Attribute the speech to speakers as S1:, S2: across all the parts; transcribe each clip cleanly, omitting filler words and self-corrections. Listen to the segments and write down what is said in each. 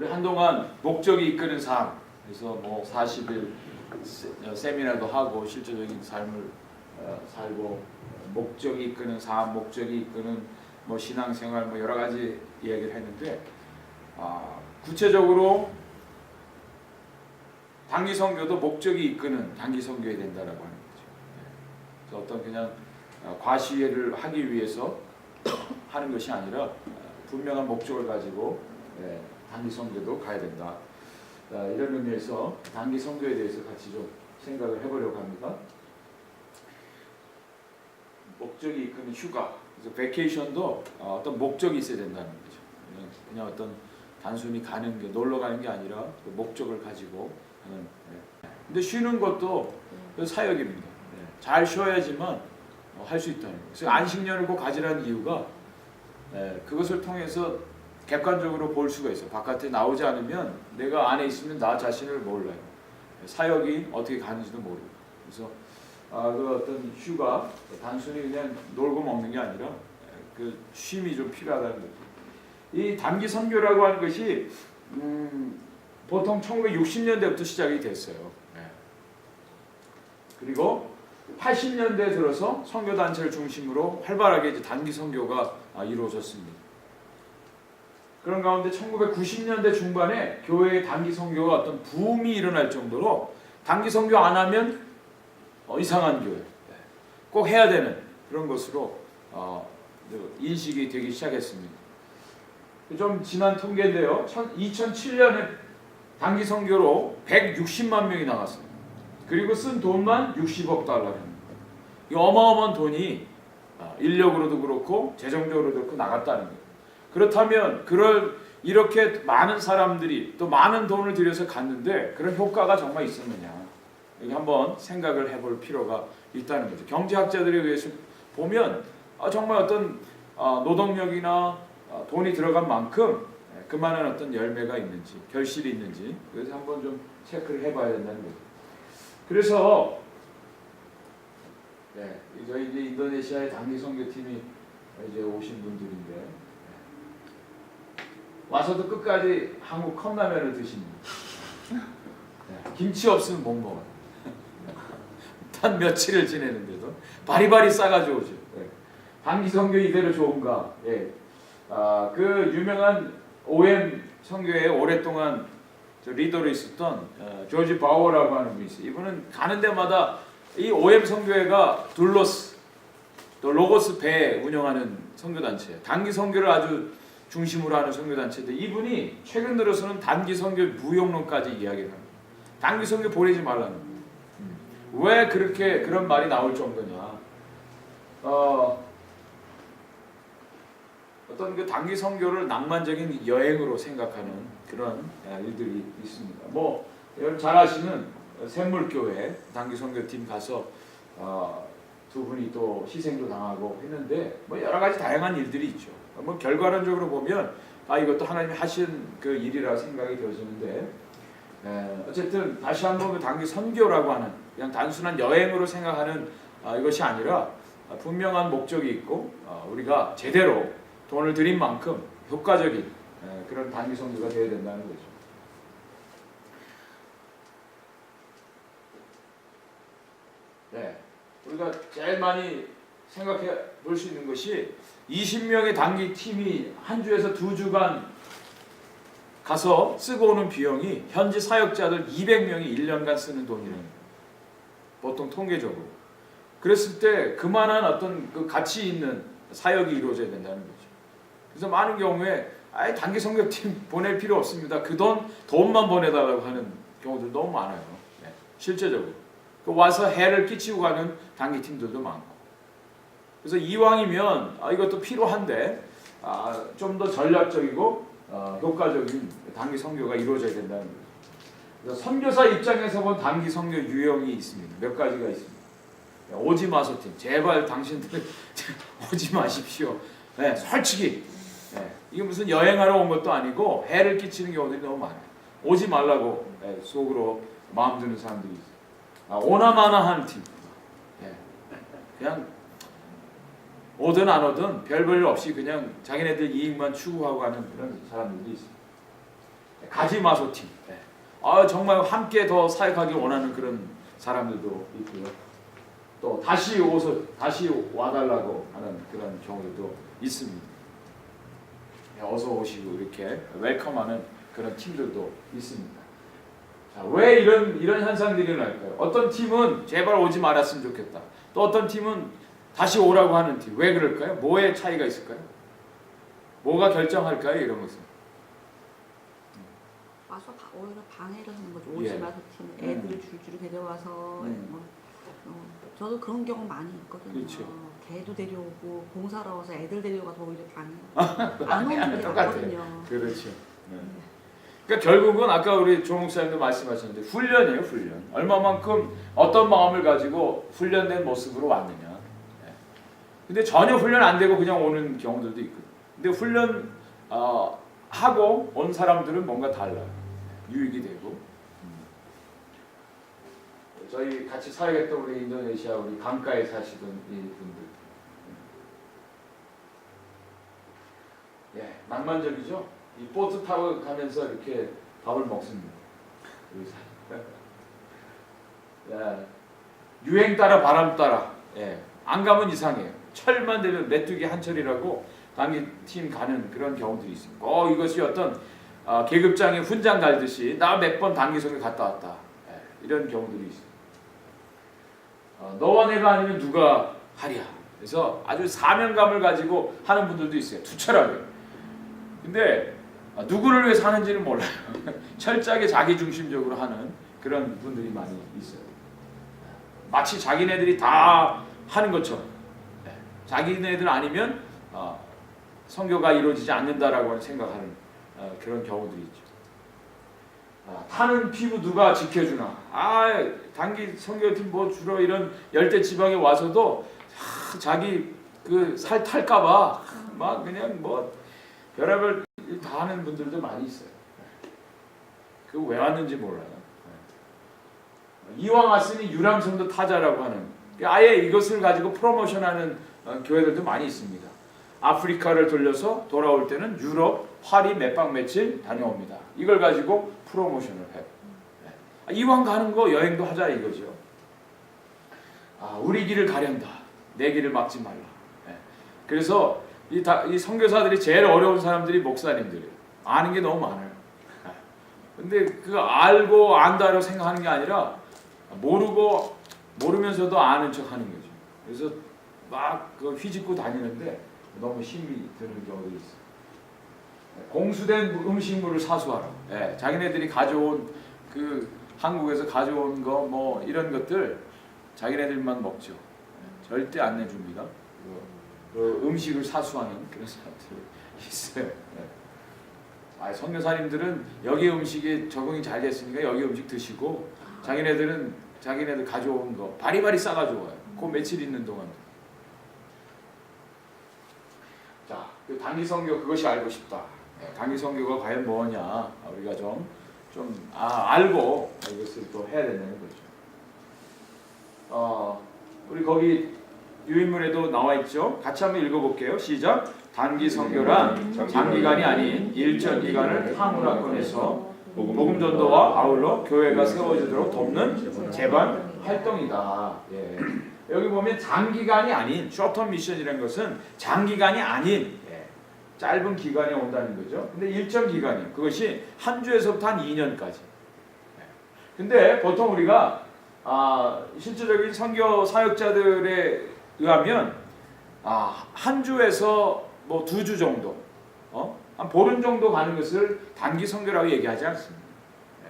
S1: 우리 한동안 목적이 이끄는 삶, 그래서 뭐 40일 세미나도 하고 실제적인 삶을 살고 목적이 이끄는 삶, 목적이 이끄는 뭐 신앙생활 뭐 여러 가지 이야기를 했는데 구체적으로 단기 선교도 목적이 이끄는 단기 선교해야 된다라고 하는 거죠. 그래서 어떤 그냥 과시회를 하기 위해서 하는 것이 아니라 분명한 목적을 가지고 단기 선교도 가야 된다. 이런 의미에서 단기 선교에 대해서 같이 좀 생각을 해보려고 합니다. 목적이 이끄는 휴가, 그래서 베케이션도 어떤 목적이 있어야 된다는 거죠. 그냥 어떤 단순히 가는 게 놀러 가는 게 아니라 그 목적을 가지고 하는. 근데 쉬는 것도 사역입니다. 잘 쉬어야지만 할 수 있다는 거예요. 그래서 안식년을 꼭 가지라는 이유가 그것을 통해서 객관적으로 볼 수가 있어요. 바깥에 나오지 않으면 내가 안에 있으면 나 자신을 몰라요. 사역이 어떻게 가는지도 모르고. 그래서 그 어떤 휴가 단순히 그냥 놀고 먹는 게 아니라 그 쉼이 좀 필요하다는 거죠. 이 단기 선교라고 하는 것이 보통 1960년대부터 시작이 됐어요. 그리고 80년대에 들어서 선교단체를 중심으로 활발하게 이제 단기 선교가 이루어졌습니다. 그런 가운데 1990년대 중반에 교회의 단기 선교가 어떤 붐이 일어날 정도로 단기 선교 안 하면 이상한 교회, 꼭 해야 되는 그런 것으로 인식이 되기 시작했습니다. 좀 지난 통계인데요. 2007년에 단기 선교로 160만 명이 나갔어요. 그리고 쓴 돈만 60억 달러입니다. 이 어마어마한 돈이 인력으로도 그렇고 재정적으로도 그렇고 나갔다는 거예요. 그렇다면 이렇게 많은 사람들이 또 많은 돈을 들여서 갔는데 그런 효과가 정말 있었느냐, 여기 한번 생각을 해볼 필요가 있다는 거죠. 경제학자들에 의해서 보면 정말 어떤 노동력이나 돈이 들어간 만큼 그만한 어떤 열매가 있는지 결실이 있는지, 그래서 한번 좀 체크를 해봐야 된다는 거죠. 그래서 저희 이제 인도네시아의 단기 선교팀이 이제 오신 분들인데 와서도 끝까지 한국 컵라면을 드십니다. 김치 없으면 못 먹어요. 단 며칠을 지내는데도 바리바리 싸가지고 오죠. 단기 선교 이대로 좋은가? 그 유명한 OM 선교에 오랫동안 리더로 있었던 조지 바워라고 하는 분이 있어요. 이분은 가는 데마다 이 OM 선교회가 둘로스 또 로고스 배 운영하는 선교단체예요. 단기 선교를 아주 중심으로 하는 선교단체인데 이분이 최근 들어서는 단기 선교 무용론까지 이야기를 합니다. 단기 선교 보내지 말라는 거예요. 왜 그렇게 그런 말이 나올 정도냐? 어떤 그 단기 선교를 낭만적인 여행으로 생각하는 그런 일들이 있습니다. 뭐 여러분 잘 아시는 샘물교회 단기 선교팀 가서 두 분이 또 희생도 당하고 했는데 뭐 여러 가지 다양한 일들이 있죠. 뭐 결과론적으로 보면 이것도 하나님이 하신 그 일이라 생각이 되어지는데 어쨌든 다시 한번 그 단기 선교라고 하는 그냥 단순한 여행으로 생각하는 이것이 아니라 분명한 목적이 있고 우리가 제대로 돈을 들인 만큼 효과적인 그런 단기 선교가 되어야 된다는 거죠. 우리가 제일 많이 생각해 볼 수 있는 것이 20명의 단기 팀이 한 주에서 2주간 가서 쓰고 오는 비용이 현지 사역자들 200명이 1년간 쓰는 돈이라는 거예요. 보통 통계적으로. 그랬을 때 그만한 어떤 그 가치 있는 사역이 이루어져야 된다는 거죠. 그래서 많은 경우에 단기 선교팀 보낼 필요 없습니다. 그 돈만 보내달라고 하는 경우들 너무 많아요. 실제적으로. 와서 해를 끼치고 가는 단기 팀들도 많고. 그래서 이왕이면 이것도 필요한데 좀 더 전략적이고 효과적인 단기 선교가 이루어져야 된다는 거죠. 그래서 선교사 입장에서 본 단기 선교 유형이 있습니다. 몇 가지가 있습니다. 오지 마소 팀, 제발 당신들 오지 마십시오. 솔직히 이게 무슨 여행하러 온 것도 아니고 해를 끼치는 경우들이 너무 많아요. 오지 말라고 속으로 마음 드는 사람들이 있어요. 오나마나 하는 팀, 그냥 오든 안 오든 별 볼 일 없이 그냥 자기네들 이익만 추구하고 하는 그런 사람들이 있어요. 가지마소 팀. 정말 함께 더 사역하기 원하는 그런 사람들도 있고요. 또 다시 와달라고 하는 그런 경우도 있습니다. 어서 오시고 이렇게 웰컴하는 그런 팀들도 있습니다. 자, 왜 이런 현상들이 일어날까요? 어떤 팀은 제발 오지 말았으면 좋겠다. 또 어떤 팀은 다시 오라고 하는 팀. 왜 그럴까요? 뭐의 차이가 있을까요? 뭐가 결정할까요? 이런 것은.
S2: 와서 오히려 방해를 하는 거죠. 오지 마서 팀 애들을 줄줄이 데려와서 저도 그런 경우 많이 있거든요.
S1: 그렇죠.
S2: 개도 데려오고 봉사로 와서 애들 데려가서 오히려 방해 안 오는 게 낫거든요.
S1: 그렇죠. 그러니까 결국은 아까 우리 조 목사님도 말씀하셨는데 훈련이에요, 훈련. 얼마만큼 어떤 마음을 가지고 훈련된 모습으로 왔느냐. 근데 전혀 훈련 안 되고 그냥 오는 경우들도 있고. 근데 훈련 하고 온 사람들은 뭔가 달라요. 유익이 되고. 저희 같이 살겠던 우리 인도네시아 우리 강가에 사시던 이 분들. 낭만적이죠. 이 보트 타고 가면서 이렇게 밥을 먹습니다. 유행 따라 바람 따라. 안 가면 이상해요. 철만 되면 메뚜기 한철이라고 단기 팀 가는 그런 경우들이 있습니다. 이것이 어떤 계급장에 훈장 달듯이 나 몇 번 단기성에 갔다 왔다. 이런 경우들이 있습니다. 너와 내가 아니면 누가 하랴. 그래서 아주 사명감을 가지고 하는 분들도 있어요. 투철하게. 근데 누구를 위해서 하는지는 몰라요. 철저하게 자기중심적으로 하는 그런 분들이 많이 있어요. 마치 자기네들이 다 하는 것처럼 자기네들 아니면 선교가 이루어지지 않는다라고 생각하는 그런 경우들이 있죠. 타는 피부 누가 지켜주나? 단기 선교팀 뭐 주로 이런 열대 지방에 와서도 자기 그 살 탈까봐 막 그냥 뭐 별의별 다 하는 분들도 많이 있어요. 그거 왜 왔는지 몰라요. 이왕 왔으니 유람선도 타자라고 하는 아예 이것을 가지고 프로모션하는 교회들도 많이 있습니다. 아프리카를 돌려서 돌아올 때는 유럽, 파리 몇 박 며칠 다녀옵니다. 이걸 가지고 프로모션을 해요. 이왕 가는 거 여행도 하자 이거죠. 우리 길을 가련다. 내 길을 막지 말라. 그래서 이 선교사들이 제일 어려운 사람들이 목사님들이에요. 아는 게 너무 많아요. 근데 그 알고 안다고 생각하는 게 아니라 모르면서도 아는 척하는 거죠. 그래서 막 그 휘짓고 다니는데 너무 힘이 드는 경우도 있어요. 공수된 음식물을 사수하라. 자기네들이 가져온 그 한국에서 가져온 거 뭐 이런 것들 자기네들만 먹죠. 절대 안 내줍니다. 그 음식을 사수하는 그런 사람들이 있어요. 선교사님들은 여기 음식이 적응이 잘 됐으니까 여기 음식 드시고 자기네들 가져온 거 바리바리 싸가지고 와요. 그 며칠 있는 동안. 자, 그 단기 선교 그것이 알고 싶다. 단기 선교가 과연 뭐냐 우리가 좀 알고 이것을 또 해야 된다는 거죠. 우리 거기 유인물에도 나와 있죠. 같이 한번 읽어볼게요. 시작. 단기 선교란 장기간이 아닌 일정 기간을 사물화권에서 복음 전도와 아울러 교회가 세워지도록 돕는 재반 활동이다. 여기 보면 장기간이 아닌 숏텀 미션이라는 것은 장기간이 아닌 짧은 기간에 온다는 거죠. 근데 일정 기간이에요. 그것이 한 주에서부터 한 2년까지. 근데 보통 우리가 실질적인 선교 사역자들에 의하면 한 주에서 뭐 2주 정도, 한 보름 정도 가는 것을 단기 선교라고 얘기하지 않습니다.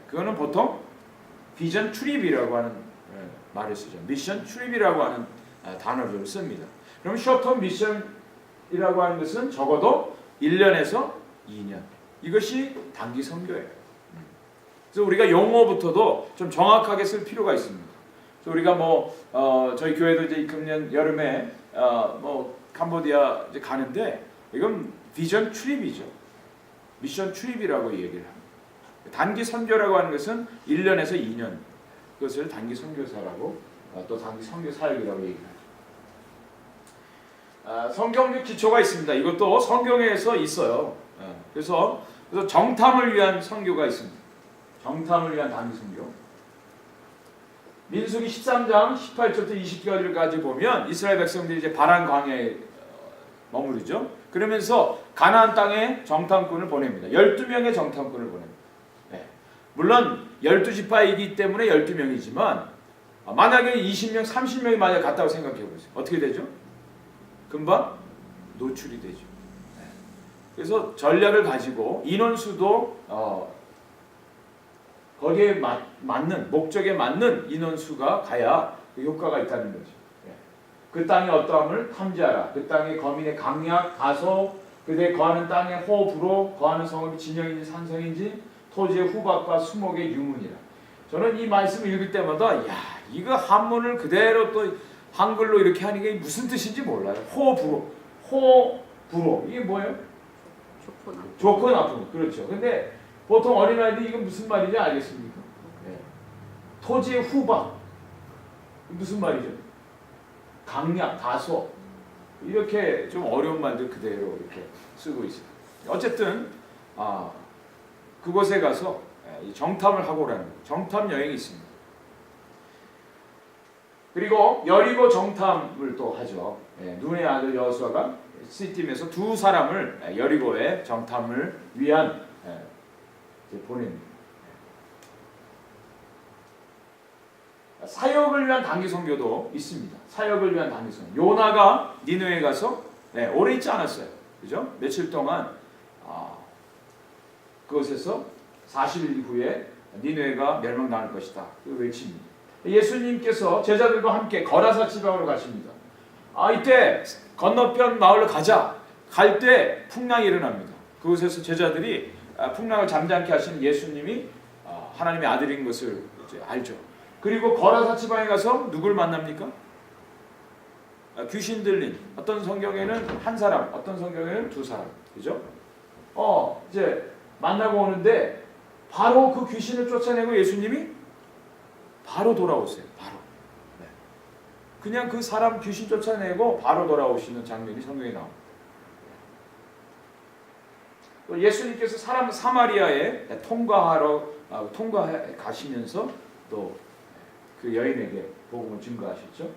S1: 그거는 보통 비전 출입이라고 하는 말을 쓰죠. 미션 출입이라고 하는 단어를 씁니다. 그럼 숏텀 미션이라고 하는 것은 적어도 1년에서 2년. 이것이 단기 선교예요. 그래서 우리가 용어부터도 좀 정확하게 쓸 필요가 있습니다. 그래서 우리가 저희 교회도 이제 금년 여름에 캄보디아 이제 가는데 이건 비전 출입이죠. 미션 출입이라고 얘기를 합니다. 단기 선교라고 하는 것은 1년에서 2년. 그것을 단기 선교사라고 또 단기 선교 사역이라고 얘기하죠. 성경적 기초가 있습니다. 이것도 성경에서 있어요. 그래서 그래서 정탐을 위한 선교가 있습니다. 정탐을 위한 단기 선교. 민수기 13장 18절부터 20절까지 보면 이스라엘 백성들이 이제 바란 광야에 머무르죠. 그러면서 가나안 땅에 정탐꾼을 보냅니다. 12명의 정탐꾼을 보냅니다. 네. 물론 12지파이기 때문에 12명이지만 만약에 20명, 30명이 만약 갔다고 생각해 보세요. 어떻게 되죠? 금방 노출이 되죠. 네. 그래서 전략을 가지고 인원수도 거기에 맞는 목적에 맞는 인원수가 가야 그 효과가 있다는 거죠. 네. 그 땅의 어떠함을 탐지하라. 그 땅의 거민의 강약, 다소, 그들의 거하는 땅의 호불호, 거하는 성읍이 진영인지 산성인지, 토지의 후박과 수목의 유문이라. 저는 이 말씀을 읽을 때마다 야 이거 한문을 그대로 또 한글로 이렇게 하는 게 무슨 뜻인지 몰라요. 호불호 이게 뭐예요? 좋고 나쁜 거. 그렇죠. 근데 보통 어린아이들이 이거 무슨 말인지 알겠습니까? 네. 토지의 후박 무슨 말이죠? 강약, 다소 이렇게 좀 어려운 말들 그대로 이렇게 쓰고 있어요. 어쨌든 그곳에 가서 정탐을 하고 오라는 거예요. 정탐 여행이 있습니다. 그리고 여리고 정탐을 또 하죠. 눈의 아들 여호수아가 시팀에서 두 사람을 여리고에 정탐을 위한 보냅니다. 사역을 위한 단기 선교도 있습니다. 사역을 위한 단기 선교. 요나가 니느웨에 가서 오래 있지 않았어요. 그죠? 며칠 동안 그곳에서 40일 이후에 니느웨가 멸망당할 것이다. 그 외칩니다. 예수님께서 제자들과 함께 거라사 지방으로 가십니다. 이때 건너편 마을로 가자. 갈 때 풍랑이 일어납니다. 그곳에서 제자들이 풍랑을 잠잠케 하시는 예수님이 하나님의 아들인 것을 이제 알죠. 그리고 거라사 지방에 가서 누굴 만납니까? 귀신 들린. 어떤 성경에는 한 사람, 어떤 성경에는 두 사람. 그죠? 이제 만나고 오는데 바로 그 귀신을 쫓아내고 예수님이 바로 돌아오세요. 바로. 네. 그냥 그 사람 귀신 쫓아내고 바로 돌아오시는 장면이 성경에 나옵니다. 또 예수님께서 사마리아에 통과해 가시면서 또 그 여인에게 복음을 증거하셨죠.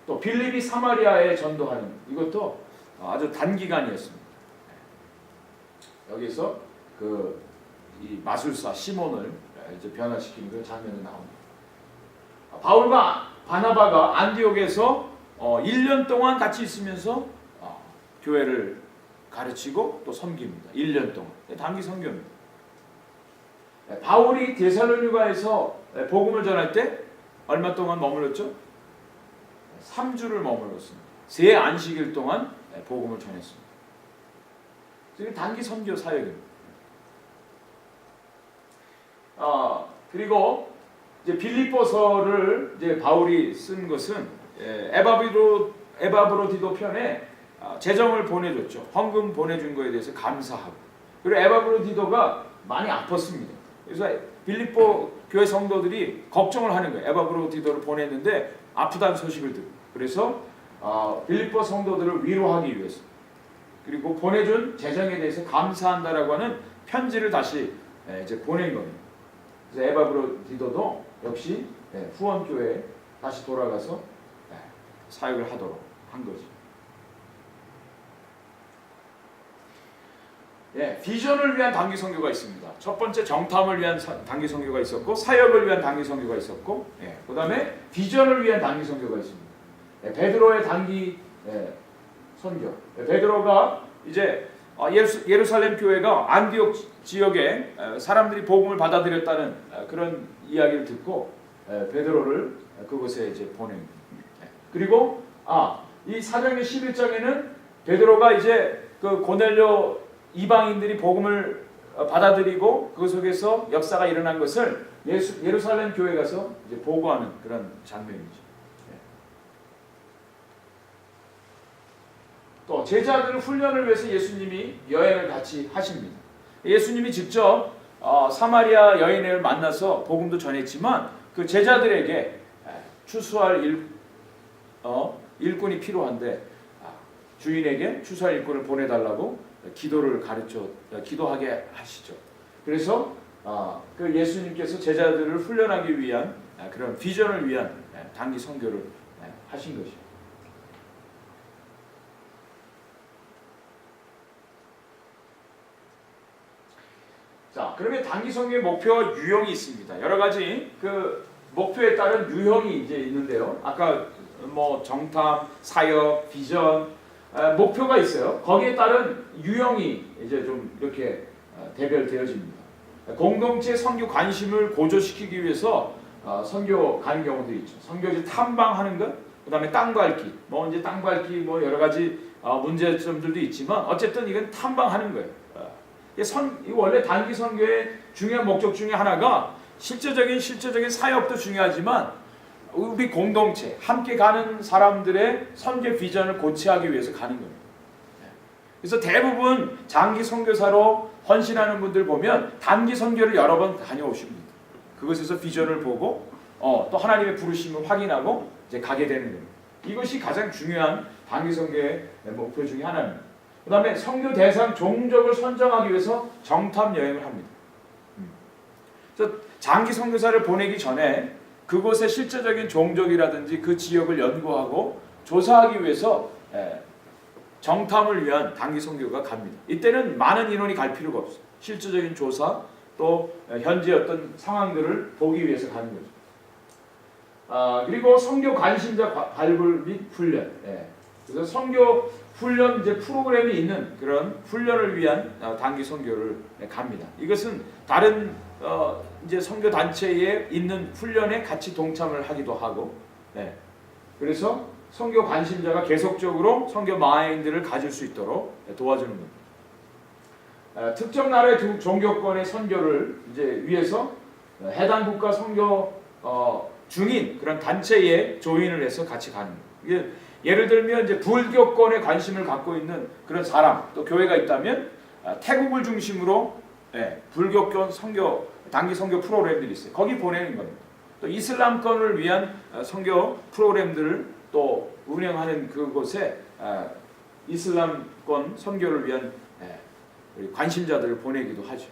S1: 또 빌립이 사마리아에 전도하는 이것도 아주 단기간이었습니다. 여기서 이 마술사 시몬을 이제 변화시키는 그 장면이 나옵니다. 바울과 바나바가 안디옥에서 1년 동안 같이 있으면서 교회를 가르치고 또 섬깁니다. 1년 동안. 단기 선교입니다. 바울이 데살로니가에서 복음을 전할 때 얼마 동안 머물렀죠? 3주를 머물렀습니다. 3 안식일 동안 복음을 전했습니다. 이게 단기 선교 사역입니다. 그리고 이제 빌립보서를 이제 바울이 쓴 것은 에바브로디도 편에 재정을 보내줬죠. 헌금 보내준 거에 대해서 감사하고. 그리고 에바브로디도가 많이 아팠습니다. 그래서 빌립보 교회 성도들이 걱정을 하는 거예요. 에바브로디도를 보냈는데 아프다는 소식을 듣고. 그래서 빌립보 성도들을 위로하기 위해서 그리고 보내준 재정에 대해서 감사한다라고 하는 편지를 다시 이제 보낸 겁니다. 그래서 에바브로디도도 역시 후원교회에 다시 돌아가서 사역을 하도록 한 거죠. 비전을 위한 단기 선교가 있습니다. 첫 번째 정탐을 위한 단기 선교가 있었고, 사역을 위한 단기 선교가 있었고, 그 다음에 비전을 위한 단기 선교가 있습니다. 베드로의 단기 선교. 베드로가 이제 예루살렘 교회가 안디옥 지역에 사람들이 복음을 받아들였다는 그런 이야기를 듣고 베드로를 그곳에 이제 보냅니다. 그리고 이 사도행전 11장에는 베드로가 이제 그 고넬료 이방인들이 복음을 받아들이고 그 속에서 역사가 일어난 것을 예루살렘 교회에 가서 이제 보고하는 그런 장면이죠. 또 제자들 훈련을 위해서 예수님이 여행을 같이 하십니다. 예수님이 직접 사마리아 여인을 만나서 복음도 전했지만 그 제자들에게 추수할 일꾼이 필요한데 주인에게 추수할 일꾼을 보내달라고 기도하게 하시죠. 그래서 그 예수님께서 제자들을 훈련하기 위한 그런 비전을 위한 단기 선교를 하신 것이죠. 자, 그러면 단기 선교의 목표와 유형이 있습니다. 여러 가지 그 목표에 따른 유형이 이제 있는데요. 아까 뭐 정탐, 사역, 비전 목표가 있어요. 거기에 따른 유형이 이제 좀 이렇게 대별되어집니다. 공동체 선교 관심을 고조시키기 위해서 선교 가는 경우들이 있죠. 선교지 탐방하는 것, 그다음에 땅 밟기, 뭐 이제 땅 밟기 뭐 여러 가지 문제점들도 있지만 어쨌든 이건 탐방하는 거예요. 이 원래 단기 선교의 중요한 목적 중에 하나가 실제적인 사역도 중요하지만 우리 공동체 함께 가는 사람들의 선교 비전을 고취하기 위해서 가는 겁니다. 그래서 대부분 장기 선교사로 헌신하는 분들 보면 단기 선교를 여러 번 다녀오십니다. 그것에서 비전을 보고 또 하나님의 부르심을 확인하고 이제 가게 되는 겁니다. 이것이 가장 중요한 단기 선교의 목표 중에 하나입니다. 그 다음에 선교 대상 종족을 선정하기 위해서 정탐 여행을 합니다. 그래서 장기 선교사를 보내기 전에 그곳의 실제적인 종족이라든지 그 지역을 연구하고 조사하기 위해서 정탐을 위한 단기 선교가 갑니다. 이때는 많은 인원이 갈 필요가 없어요. 실제적인 조사 또 현지 어떤 상황들을 보기 위해서 가는 거죠. 그리고 선교 관심자 발굴 및 훈련. 그래서 선교 훈련 이제 프로그램이 있는 그런 훈련을 위한 단기 선교를 갑니다. 이것은 다른 이제 선교 단체에 있는 훈련에 같이 동참을 하기도 하고, 그래서 선교 관심자가 계속적으로 선교 마인드를 가질 수 있도록 도와주는 겁니다. 특정 나라의 종교권의 선교를 이제 위해서 해당 국가 선교 중인 그런 단체에 조인을 해서 같이 가는 거예요. 예를 들면 이제 불교권에 관심을 갖고 있는 그런 사람 또 교회가 있다면 태국을 중심으로 불교권 선교 단기 선교 프로그램들이 있어요. 거기 보내는 겁니다. 또 이슬람권을 위한 선교 프로그램들을 또 운영하는 그곳에 이슬람권 선교를 위한 관심자들을 보내기도 하죠.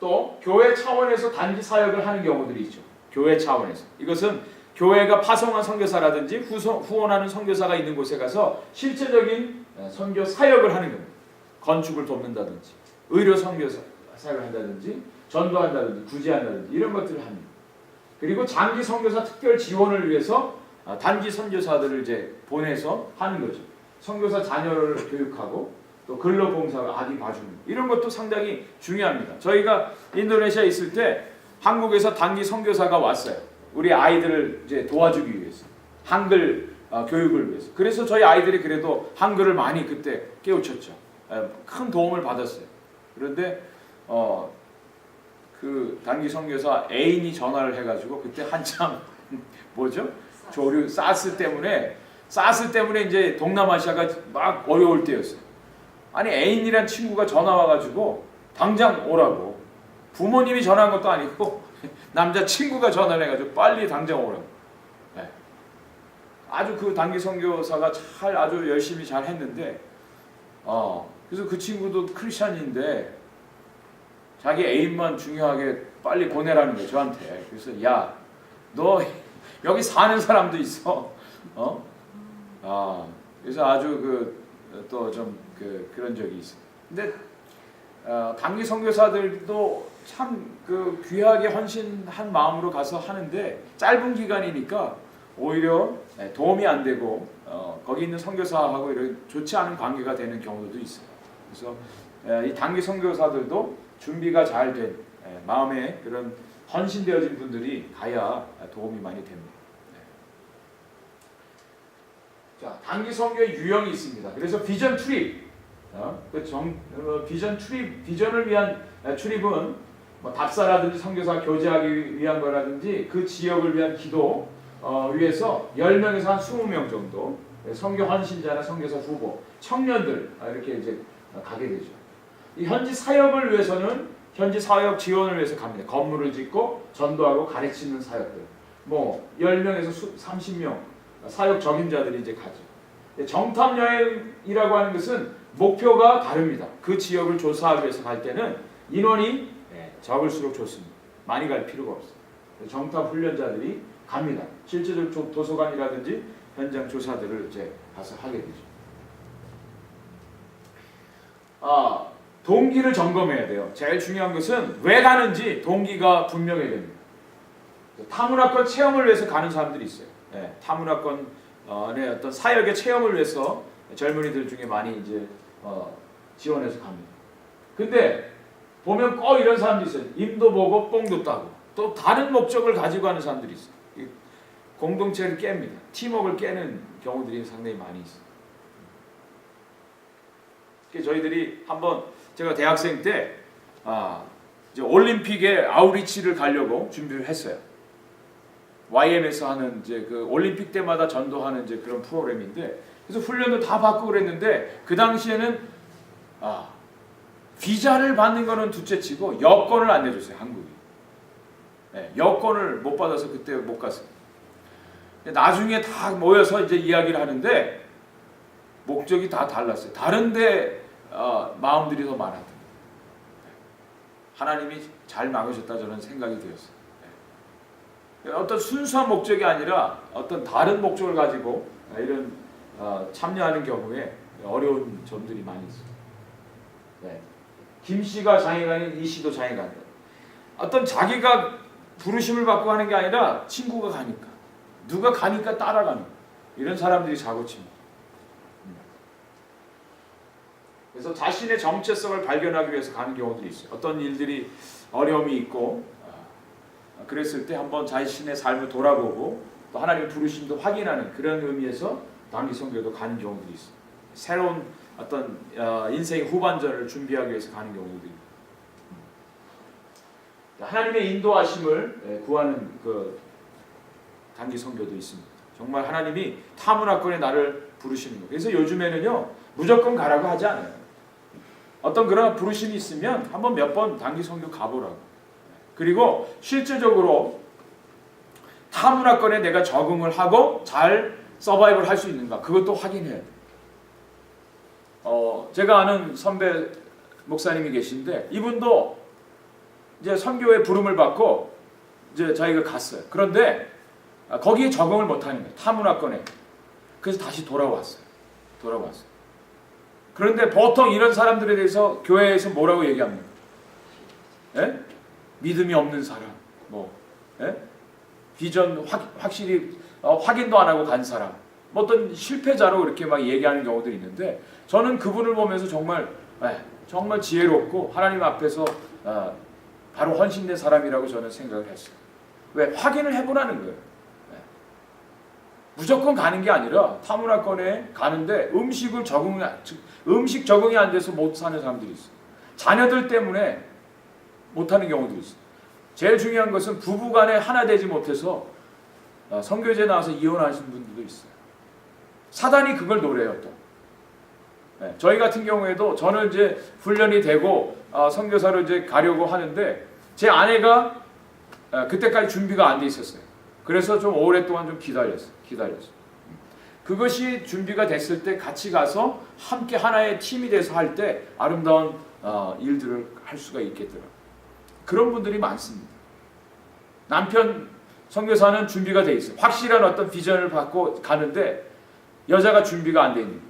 S1: 또 교회 차원에서 단기 사역을 하는 경우들이 있죠. 교회 차원에서 이것은 교회가 파송한 선교사라든지 후원하는 선교사가 있는 곳에 가서 실제적인 선교 사역을 하는 겁니다. 건축을 돕는다든지 의료 선교사 사역을 한다든지 전도한다든지 구제한다든지 이런 것들을 합니다. 그리고 장기 선교사 특별 지원을 위해서 단기 선교사들을 이제 보내서 하는 거죠. 선교사 자녀를 교육하고 또 근로봉사가 아기 봐주는 이런 것도 상당히 중요합니다. 저희가 인도네시아에 있을 때 한국에서 단기 선교사가 왔어요. 우리 아이들을 이제 도와주기 위해서 한글 교육을 위해서. 그래서 저희 아이들이 그래도 한글을 많이 그때 깨우쳤죠. 큰 도움을 받았어요. 그런데 그 단기 선교사 애인이 전화를 해가지고 그때 한참 뭐죠? 조류 사스 때문에 이제 동남아시아가 막 어려울 때였어요. 아니 애인이란 친구가 전화 와가지고 당장 오라고. 부모님이 전화한 것도 아니고 남자 친구가 전화를 해가지고 빨리 당장 오라고. 아주 그 단기 선교사가 아주 열심히 잘 했는데 그래서 그 친구도 크리스찬인데 자기 애인만 중요하게 빨리 보내라는 거예요 저한테. 그래서 야 너 여기 사는 사람도 있어. 그래서 아주 또 좀 그런 적이 있어요. 근데 단기 선교사들도 참 귀하게 헌신한 마음으로 가서 하는데 짧은 기간이니까 오히려 도움이 안 되고 거기 있는 선교사하고 이런 좋지 않은 관계가 되는 경우도 있어요. 그래서 이 단기 선교사들도 준비가 잘 된 마음에 그런 헌신되어진 분들이 가야 도움이 많이 됩니다. 자, 단기 선교의 유형이 있습니다. 그래서 비전 출입, 비전을 위한 출입은 뭐 답사라든지 선교사 교제하기 위한 거라든지 그 지역을 위한 기도 위해서 10명에서 한 20명 정도 선교 헌신자나 선교사 후보, 청년들 이렇게 이제 가게 되죠. 이 현지 사역을 위해서는 현지 사역 지원을 위해서 갑니다. 건물을 짓고 전도하고 가르치는 사역들. 뭐 10명에서 30명 사역 적임자들이 이제 가죠. 정탐 여행이라고 하는 것은 목표가 다릅니다. 그 지역을 조사하기 위해서 갈 때는 인원이 적을수록 좋습니다. 많이 갈 필요가 없어요. 정탑 훈련자들이 갑니다. 실제로 도서관이라든지 현장 조사들을 이제 가서 하게 되죠. 동기를 점검해야 돼요. 제일 중요한 것은 왜 가는지 동기가 분명해야 됩니다. 타문화권 체험을 위해서 가는 사람들이 있어요. 타문화권의 어떤 사역의 체험을 위해서 젊은이들 중에 많이 이제 지원해서 갑니다. 근데 보면 꼭 이런 사람들이 있어요. 임도 보고 뽕도 따고 또 다른 목적을 가지고 하는 사람들이 있어요. 공동체를 깹니다. 팀워크를 깨는 경우들이 상당히 많이 있어요. 저희들이 한번 제가 대학생 때 이제 올림픽에 아우리치를 가려고 준비를 했어요. YM에서 하는 이제 그 올림픽 때마다 전도하는 이제 그런 프로그램인데, 그래서 훈련도 다 받고 그랬는데 그 당시에는 비자를 받는 거는 둘째치고 여권을 안 내줬어요. 한국이. 여권을 못 받아서 그때 못 갔어요. 나중에 다 모여서 이제 이야기를 하는데 목적이 다 달랐어요. 다른데 마음들이 더 많았던. 하나님이 잘 막으셨다 저는 생각이 되었어요. 어떤 순수한 목적이 아니라 어떤 다른 목적을 가지고 이런 참여하는 경우에 어려운 점들이 많이 있어요. 김 씨가 장애가 아닌 이 씨도 장애가 아니다. 어떤 자기가 부르심을 받고 하는 게 아니라 친구가 가니까, 누가 가니까 따라가는 이런 사람들이 사고칩니다. 그래서 자신의 정체성을 발견하기 위해서 가는 경우들이 있어요. 어떤 일들이 어려움이 있고 그랬을 때 한번 자신의 삶을 돌아보고 또 하나님의 부르심도 확인하는 그런 의미에서 단기 선교도 가는 경우들이 있어요. 새로운 어떤 인생의 후반전을 준비하기 위해서 가는 경우들이 있어요. 하나님의 인도하심을 구하는 그 단기 선교도 있습니다. 정말 하나님이 타문화권에 나를 부르시는 거예요. 그래서 요즘에는요 무조건 가라고 하지 않아요. 어떤 그런 부르심이 있으면 한번 몇 번 단기 선교 가보라고. 그리고 실제적으로 타문화권에 내가 적응을 하고 잘 서바이벌 할 수 있는가, 그것도 확인해야 돼요. 제가 아는 선배 목사님이 계신데 이분도 이제 선교의 부름을 받고 이제 자기가 갔어요. 그런데 거기에 적응을 못하는 거예요. 타문화권에. 그래서 다시 돌아왔어요. 그런데 보통 이런 사람들에 대해서 교회에서 뭐라고 얘기합니까? 믿음이 없는 사람, 비전 확실히 확인도 안 하고 간 사람, 어떤 실패자로 이렇게 막 얘기하는 경우들이 있는데, 저는 그분을 보면서 정말 지혜롭고 하나님 앞에서 바로 헌신된 사람이라고 저는 생각을 했어요. 왜? 확인을 해보라는 거예요. 무조건 가는 게 아니라 타문화권에 가는데 음식 적응이 안 돼서 못 사는 사람들이 있어요. 자녀들 때문에 못하는 경우도 있어요. 제일 중요한 것은 부부간에 하나 되지 못해서 선교제 나와서 이혼하신 분들도 있어요. 사단이 그걸 노려요 또. 저희 같은 경우에도 저는 이제 훈련이 되고 선교사로 이제 가려고 하는데 제 아내가 그때까지 준비가 안 돼 있었어요. 그래서 좀 오랫동안 좀 기다렸어요. 그것이 준비가 됐을 때 같이 가서 함께 하나의 팀이 돼서 할 때 아름다운 일들을 할 수가 있겠더라고요. 그런 분들이 많습니다. 남편 선교사는 준비가 돼 있어요. 확실한 어떤 비전을 받고 가는데 여자가 준비가 안 돼 있는 거예요.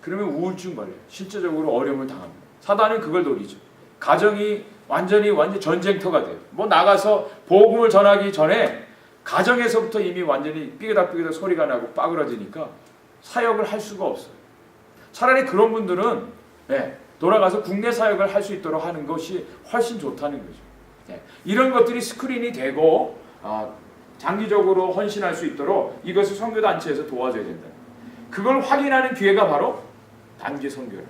S1: 그러면 우울증 걸려요. 실제적으로 어려움을 당합니다. 사단은 그걸 노리죠. 가정이 완전히 전쟁터가 돼요. 나가서 복음을 전하기 전에 가정에서부터 이미 완전히 삐그덕 소리가 나고 빠그러지니까 사역을 할 수가 없어요. 차라리 그런 분들은 돌아가서 국내 사역을 할 수 있도록 하는 것이 훨씬 좋다는 거죠. 이런 것들이 스크린이 되고 장기적으로 헌신할 수 있도록 이것을 선교단체에서 도와줘야 된다. 그걸 확인하는 기회가 바로 단기 선교예요.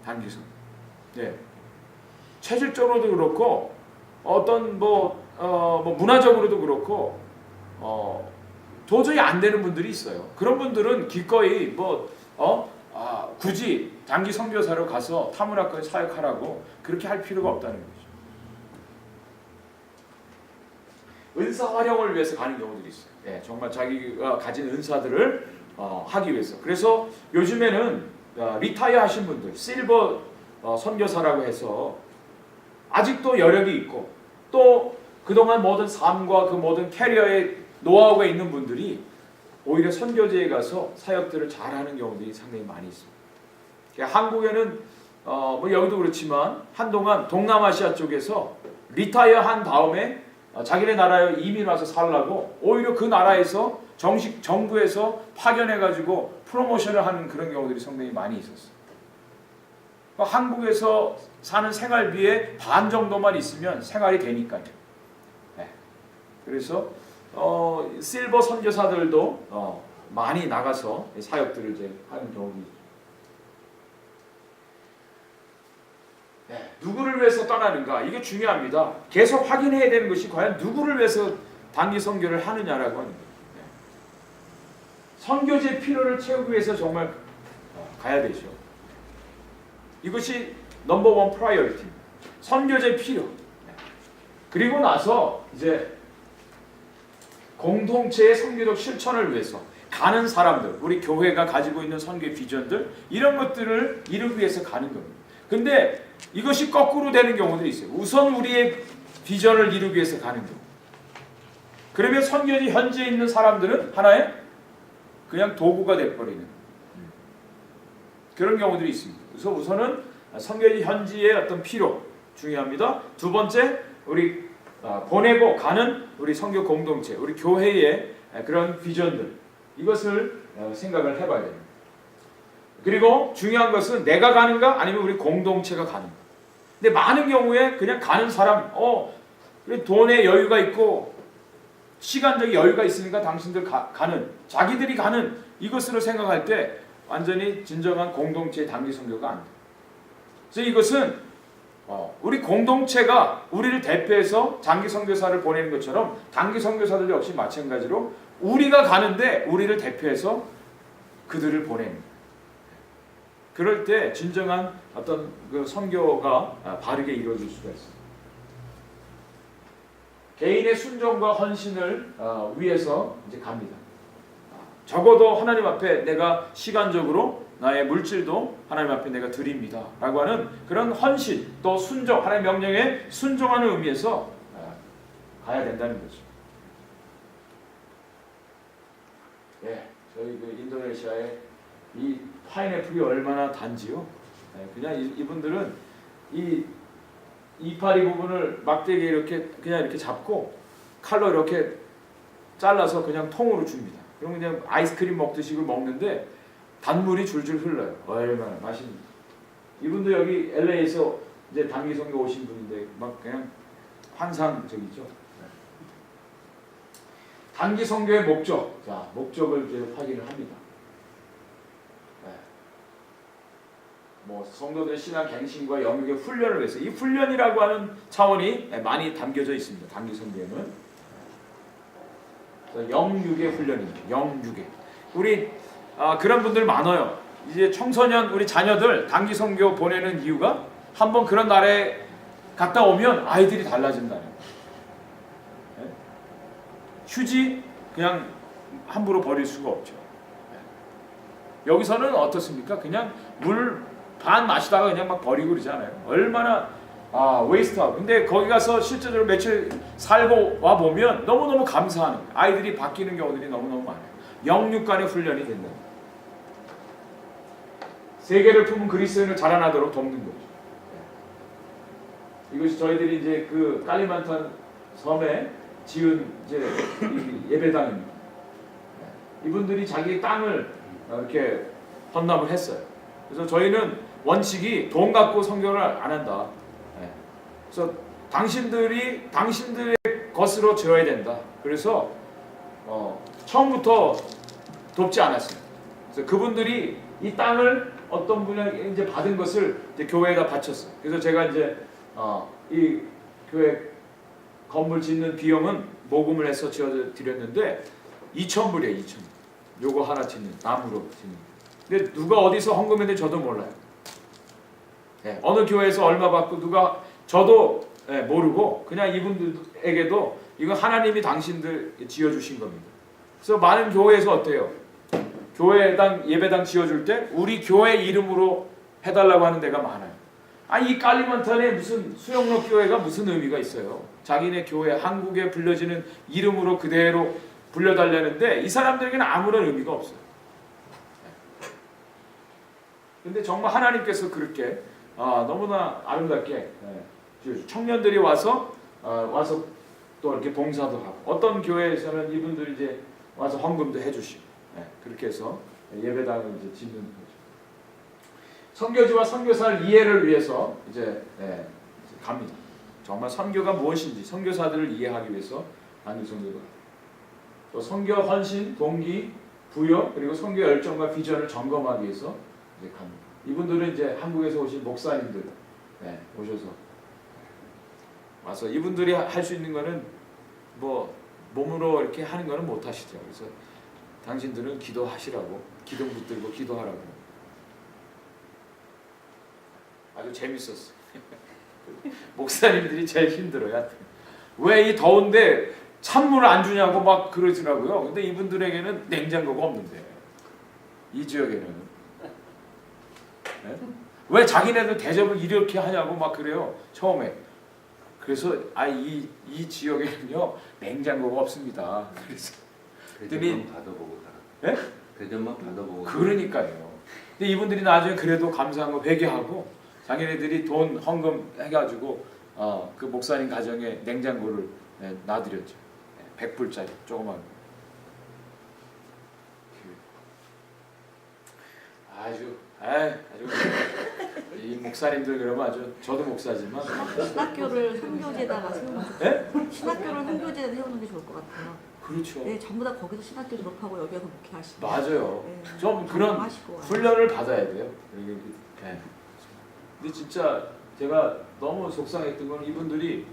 S1: 단기 선교. 체질적으로도 그렇고 어떤 문화적으로도 그렇고 도저히 안 되는 분들이 있어요. 그런 분들은 기꺼이 굳이 단기 선교사로 가서 타문화권에 사역하라고 그렇게 할 필요가 없다는 거죠. 은사 활용을 위해서 가는 경우들이 있어요. 정말 자기가 가진 은사들을 하기 위해서. 그래서 요즘에는 리타이어 하신 분들, 실버 선교사라고 해서 아직도 여력이 있고 또 그동안 모든 삶과 그 모든 캐리어의 노하우가 있는 분들이 오히려 선교지에 가서 사역들을 잘하는 경우들이 상당히 많이 있습니다. 한국에는 뭐 여기도 그렇지만 한동안 동남아시아 쪽에서 리타이어 한 다음에 자기네 나라에 이민 와서 살라고 오히려 그 나라에서 정식 정부에서 파견해가지고 프로모션을 하는 그런 경우들이 상당히 많이 있었어요. 한국에서 사는 생활비의 반 정도만 있으면 생활이 되니까요. 네. 그래서 실버 선교사들도 많이 나가서 사역들을 이제 하는 경우도 있죠. 네. 누구를 위해서 떠나는가? 이게 중요합니다. 계속 확인해야 되는 것이 과연 누구를 위해서 단기 선교를 하느냐라고 하는 거예요. 네. 선교지의 필요를 채우기 위해서 정말 가야 되죠. 이것이 넘버원 프라이어리티. 선교제 필요. 그리고 나서 이제 공동체의 선교적 실천을 위해서 가는 사람들, 우리 교회가 가지고 있는 선교의 비전들 이런 것들을 이루기 위해서 가는 겁니다. 근데 이것이 거꾸로 되는 경우도 있어요. 우선 우리의 비전을 이루기 위해서 가는 경우. 그러면 선교지 현지에 있는 사람들은 하나의 그냥 도구가 돼버리는 그런 경우들이 있습니다. 그래서 우선은 선교지 현지의 어떤 필요 중요합니다. 두 번째, 우리 보내고 가는 우리 선교 공동체, 우리 교회의 그런 비전들 이것을 생각을 해봐야 됩니다. 그리고 중요한 것은 내가 가는가 아니면 우리 공동체가 가는가. 근데 많은 경우에 그냥 가는 사람, 돈에 여유가 있고 시간적 여유가 있으니까 당신들 가는, 자기들이 가는 이것으로 생각할 때 완전히 진정한 공동체의 단기 선교가 안 돼요. 그래서 이것은 우리 공동체가 우리를 대표해서 장기 선교사를 보내는 것처럼 단기 선교사들 역시 마찬가지로 우리가 가는데 우리를 대표해서 그들을 보내는 거예요. 그럴 때 진정한 어떤 그 선교가 바르게 이루어질 수가 있습니다. 개인의 순종과 헌신을 위해서 이제 갑니다. 적어도 하나님 앞에 내가 시간적으로 나의 물질도 하나님 앞에 내가 드립니다 라고 하는 그런 헌신 또 순종, 하나님의 명령에 순종하는 의미에서 가야 된다는 거죠. 예, 저희 그 인도네시아에 이 파인애플이 얼마나 단지요? 그냥 이분들은 이 이파리 부분을 막대기에 이렇게 그냥 이렇게 잡고 칼로 이렇게 잘라서 그냥 통으로 줍니다. 그러면 그냥 아이스크림 먹듯이 먹는데 단물이 줄줄 흘러요. 얼마나 맛있는지. 이분도 여기 LA에서 이제 단기 선교 오신 분인데 막 그냥 환상적이죠. 단기 선교의 목적, 자 목적을 이제 확인을 합니다. 뭐 성도들의 신앙 갱신과 영육의 훈련을 위해서 이 훈련이라고 하는 차원이 많이 담겨져 있습니다. 단기 선교에는 영육의 훈련입니다. 영육의 우리 그런 분들 많아요. 이제 청소년 우리 자녀들 단기 선교 보내는 이유가 한번 그런 나라에 갔다 오면 아이들이 달라진다는 거예요. 휴지 그냥 함부로 버릴 수가 없죠. 여기서는 어떻습니까? 그냥 물 반 마시다가 그냥 막 버리고 그러잖아요. 얼마나 웨이스트하고. 근데 거기 가서 실제적으로 며칠 살고 와 보면 너무너무 감사하는 거예요. 아이들이 바뀌는 경우들이 너무너무 많아요. 영육간의 훈련이 된다. 세계를 품은 그리스도인을 자라나도록 돕는 거죠. 이것이 저희들이 이제 그 깔리만탄 섬에 지은 이제 예배당입니다. 이분들이 자기 땅을 이렇게 헌납을 했어요. 그래서 저희는 원칙이 돈 갖고 선교를 안 한다. 그래서 당신들의 것으로 지어야 된다. 그래서 처음부터 돕지 않았어요. 그래서 그분들이 이 땅을 어떤 분이 이제 받은 것을 이제 교회에다 바쳤어요. 그래서 제가 이제 이 교회 건물 짓는 비용은 모금을 해서 지어 드렸는데 2,000불이에요. 2,000불. 요거 하나 짓는 나무로 짓는. 근데 누가 어디서 헌금했는지 저도 몰라요. 네, 어느 교회에서 얼마 받고 누가 저도 모르고 그냥 이분들에게도 이거 하나님이 당신들 지어주신 겁니다. 그래서 많은 교회에서 어때요? 교회당 예배당 지어줄 때 우리 교회 이름으로 해달라고 하는 데가 많아요. 이 깔리만탄에 무슨 수영록 교회가 무슨 의미가 있어요? 자기네 교회 한국에 불려지는 이름으로 그대로 불려달라는데 이 사람들에게는 아무런 의미가 없어요. 근데 정말 하나님께서 그렇게 너무나 아름답게 청년들이 와서 또 이렇게 봉사도 하고 어떤 교회에서는 이분들이 이제 와서 헌금도 해주시고 그렇게 해서 예배당을 이제 짓는 거죠. 선교지와 선교사를 이해를 위해서 이제 갑니다. 정말 선교가 무엇인지 선교사들을 이해하기 위해서 단기 선교가 또 선교 헌신, 동기, 부여 그리고 선교 열정과 비전을 점검하기 위해서 이제 갑니다. 이분들은 이제 한국에서 오신 목사님들 오셔서 와서 이분들이 할 수 있는 거는 뭐 몸으로 이렇게 하는 거는 못 하시죠. 그래서 당신들은 기도하시라고 기둥 붙들고 기도하라고 아주 재밌었어요. 목사님들이 제일 힘들어요. 왜 이 더운데 찬물을 안 주냐고 막 그러더라고요. 근데 이분들에게는 냉장고가 없는데 이 지역에는 왜 자기네들 대접을 이렇게 하냐고 막 그래요. 처음에. 그래서 이 지역에는요 냉장고가 없습니다. 그래서
S3: 대접만 받아보고 살아.
S1: 예?
S3: 대접만 받아보고.
S1: 그러니까요. 근데 이분들이 나중에 그래도 감사한 거 회개하고 자기네들이 돈 헌금 해가지고 그 목사님 가정에 냉장고를 놔드렸죠. 100불짜리 조그만. 아주 이 목사님들 그러면 아주 저도 목사지만
S2: 신학교를 선교지에다가 세우는 신학교를 선교지에 세우는 게 좋을 것 같아요.
S1: 그렇죠.
S2: 네, 전부 다 거기서 신학교 졸업하고 여기서 목회하시고.
S1: 맞아요.
S2: 네,
S1: 좀 그런
S2: 하시고.
S1: 훈련을 받아야 돼요. 근데 진짜 제가 너무 속상했던 건 이분들이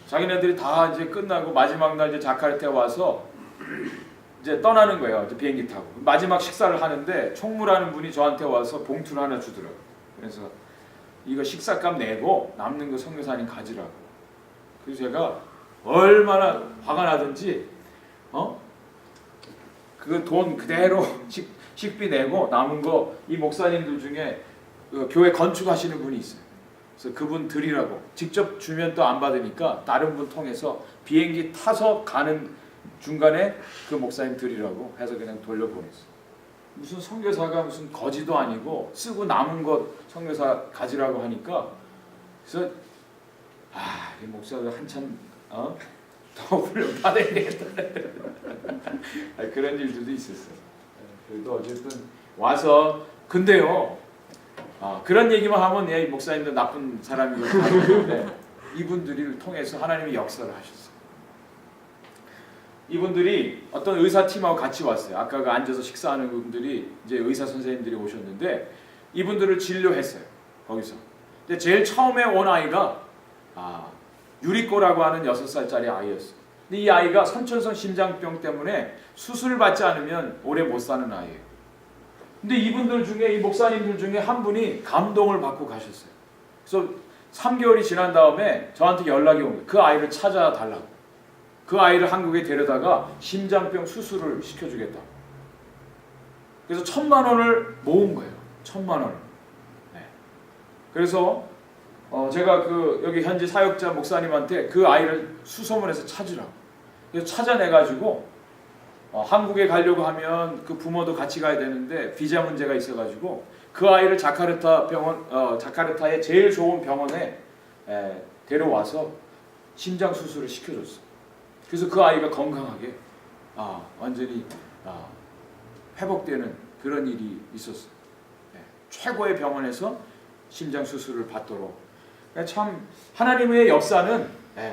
S1: 자기네들이 다 이제 끝나고 마지막 날 이제 자카르타에 와서 이제 떠나는 거예요. 이제 비행기 타고 마지막 식사를 하는데 총무라는 분이 저한테 와서 봉투를 하나 주더라고요. 그래서 이거 식사값 내고 남는 거 선교사님 가지라고. 그래서 제가 얼마나 화가 나든지 그 돈 그대로 식비 내고 남은 거 이 목사님들 중에 교회 건축하시는 분이 있어요. 그래서 그분 드리라고. 직접 주면 또 안 받으니까 다른 분 통해서 비행기 타서 가는 중간에 그 목사님 드리라고 해서 그냥 돌려보냈어. 무슨 선교사가 무슨 거지도 아니고 쓰고 남은 것 선교사 가지라고 하니까 그래서 이 목사가 한참 더 훈련 받아야 되겠다. 그런 일들도 있었어요. 그래도 어쨌든 와서 근데요 그런 얘기만 하면 이 목사님도 나쁜 사람이고 이분들을 통해서 하나님이 역사를 하셨어요. 이분들이 어떤 의사 팀하고 같이 왔어요. 아까 그 앉아서 식사하는 분들이 이제 의사 선생님들이 오셨는데 이분들을 진료했어요. 거기서. 근데 제일 처음에 온 아이가 유리코라고 하는 6살짜리 아이였어요. 근데 이 아이가 선천성 심장병 때문에 수술을 받지 않으면 오래 못 사는 아이예요. 근데 이분들 중에 이 목사님들 중에 한 분이 감동을 받고 가셨어요. 그래서 3개월이 지난 다음에 저한테 연락이 온 거예요. 그 아이를 찾아달라고. 그 아이를 한국에 데려다가 심장병 수술을 시켜주겠다. 그래서 1,000만 원을 모은 거예요. 1,000만 원을. 그래서 제가 그 여기 현지 사역자 목사님한테 그 아이를 수소문해서 찾으라고. 그래서 찾아내가지고 한국에 가려고 하면 그 부모도 같이 가야 되는데 비자 문제가 있어가지고 그 아이를 자카르타의 제일 좋은 병원에 데려와서 심장 수술을 시켜줬어. 그래서 그 아이가 건강하게 완전히 회복되는 그런 일이 있었어요. 최고의 병원에서 심장 수술을 받도록. 참 하나님의 역사는